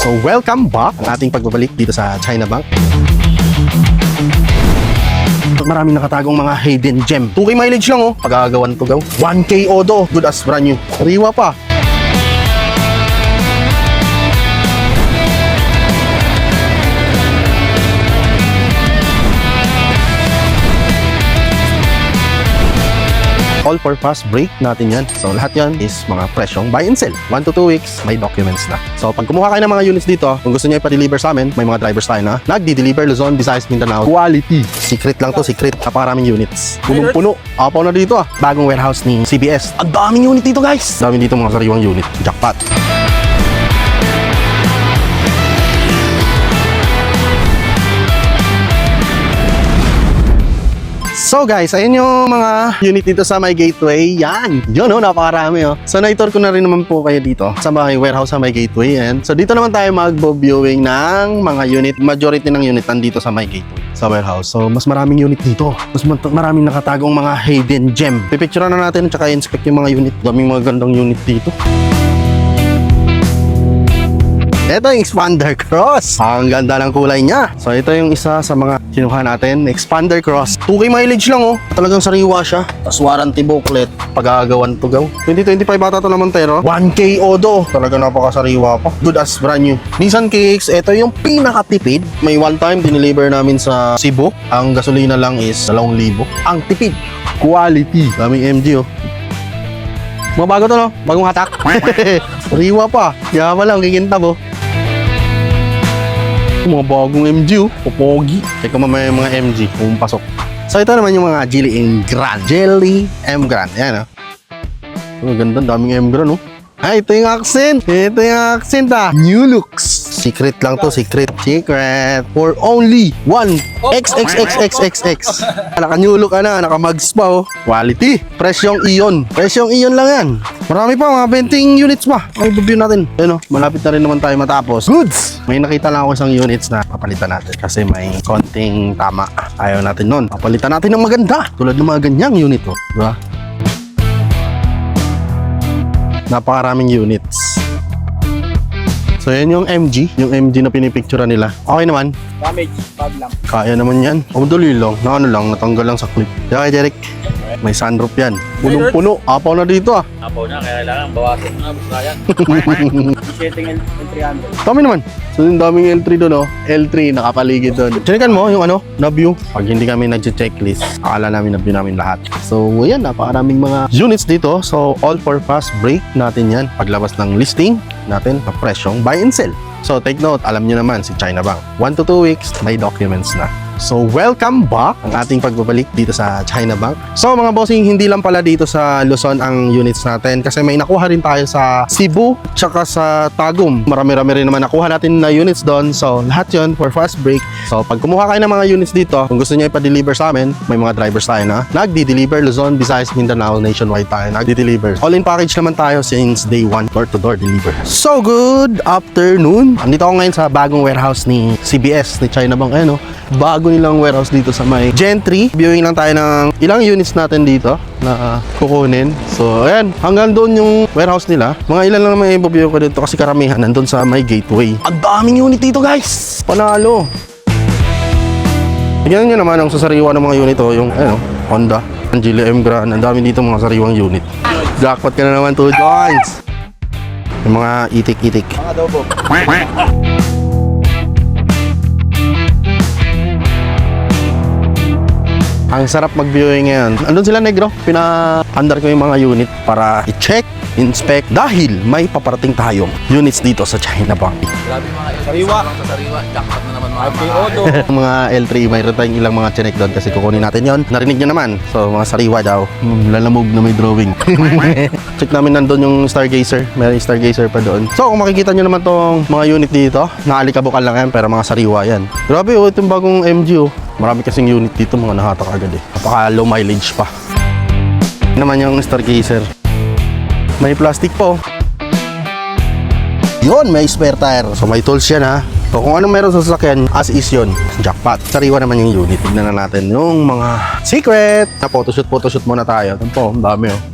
So welcome back ang ating pagbabalik dito sa China Bank. Maraming nakatagong mga hidden gem. 2K mileage lang oh. Pagagawan to gaw. 1K odo. Good as brand new. Sariwa pa. All for fast break natin yan. So lahat yan is mga presyong buy and sell. 1 to 2 weeks, may documents na. So pag kumuha kayo ng mga units dito, kung gusto niyo ipa-deliver sa amin, may mga drivers tayo na nagdi-deliver Luzon, Visayas, Mindanao. Quality. Secret lang to, secret. Napakaraming units. Punong-puno. Apaw na dito ah. Bagong warehouse ni CBS. Ang daming unit dito guys. Dami dito mga sariwang unit. Jackpot. So guys, ayun yung mga unit dito sa may gateway. Yan. Yun oh, napakarami oh. So na-tour ko na rin naman po kayo dito sa may warehouse sa may gateway. And so dito naman tayo mag-viewing ng mga unit. Majority ng unit nandito sa may gateway, sa warehouse. So mas maraming unit dito. Mas maraming nakatagong mga hidden gem. Pipicture na natin at saka inspect yung mga unit. Daming mga gandang unit dito. Ito yung Expander Cross. Ang ganda ng kulay niya. So ito yung isa sa mga kinuha natin. Expander Cross. 2K mileage lang oh. Talagang sariwa siya. Tapos warranty booklet. Pag-aagawan to gaw. 2025 bata to na Montero. 1K odo. Talaga napakasariwa pa. Good as brand new. Nissan Kicks. Ito yung pinakatipid. May one time dineliver namin sa Cebu. Ang gasolina lang is 2,000. Ang tipid. Quality. Daming MG oh. Mga bago to no? Bagong hatak. Sariwa pa. Yaman lang. Kikintab oh. Mga bagong MG oh, popogi. Teka mamaya yung mga MG kung pasok. So ito naman yung mga Geely M Grand. Geely M Grand. Ayan oh. Ang ganda, daming M Grand oh. Ay, ito yung accent. Ito yung accent ah. New looks. Secret lang to, secret. Secret. For only 1 XXXXXX. Naka-new look na, naka-mags pa oh. Quality. Presyong Ion. Presyong Ion lang yan. Marami pa, mga 20 units pa. Ang review natin. Ayun oh, malapit na rin naman tayo matapos. Goods! May nakita lang ako isang units na papalitan natin kasi may konting tama. Ayaw natin nun. Papalitan natin ng maganda. Tulad ng mga ganyang unit oh. Diba? Napakaraming units. So yan yung MG. Yung MG na pinipicture nila. Okay naman. Damage, bag lang. Kaya naman yan. O dali lang. Na ano lang, natanggal lang sa clip. Kaya Derek, may sunroof yan. Punong-puno. Apaw na dito ah. Apaw na, kaya kailangan bawasan na, basta yan. Setting L300. Dami naman. So yung daming L3 doon oh. L3 nakapaligid doon. Checkan mo yung ano, na view. Pag hindi kami nag-checklist, akala namin na view namin lahat. So yan, napakaraming mga units dito. So all for fast break natin yan. Paglabas ng listing natin, presyong buy and sell. So take note, alam nyo naman si China Bank. 1 to 2 weeks, may documents na. So welcome back ang ating pagbabalik dito sa China Bank. So mga bossing, hindi lang pala dito sa Luzon ang units natin kasi may nakuha rin tayo sa Cebu tsaka sa Tagum. Marami-rami rin naman nakuha natin na units doon. So lahat yun for fast break. So pag kumuha kayo ng mga units dito, kung gusto niyo ipa-deliver sa amin, may mga drivers tayo na nagdi-deliver Luzon, Visayas, Mindanao, nationwide tayo nagdi-deliver. All in package naman tayo since day 1, door-to-door deliver. So good afternoon. Andito ako ngayon sa bagong warehouse ni CBS, ni China Bank. Ayan o, bago nilang warehouse dito sa may Gentry. Viewing lang tayo ng ilang units natin dito na kukunin. So ayan, hanggang doon yung warehouse nila. Mga ilan lang may i-view ko dito kasi karamihan nandun sa may gateway. Ang daming unit dito guys! Panalo! Tignan nyo naman ang sasariwa ng mga unit oh, yung ano, Honda, Geely M Grand. Ang dami dito mga sariwang unit. Jackpot ka na naman, 2 joints! Yung mga itik-itik. Mga adobo. Ang sarap mag-viewing ngayon. Andun sila negro. Pina-under ko yung mga unit para i-check, inspect dahil may paparating tayong units dito sa China Bank. Grabe mga sariwa. Sa sariwa, jackpot na naman mga odo. Mga L3, mayroon tayong ilang mga chinek doon kasi kukunin natin yon. Narinig nyo naman. So mga sariwa daw. Lalamog na may drawing. Check namin nandun yung Stargazer. May Stargazer pa doon. So kung makikita nyo naman tong mga unit dito, naalikabukan lang yan pero mga sariwa yan. Grabe oh, itong bagong MG oh. Marami kasing unit dito, mga nahatak agad eh. Napaka low mileage pa. Naman yung Stargazer. May plastic po. Yun, may spare tire. So may tools yan ha. So kung anong meron sa sasakyan, as is yun. Jackpot. Sariwa naman yung unit. Tignan na natin yung mga secret. Na photoshoot muna tayo. Ito po, ang dami oh.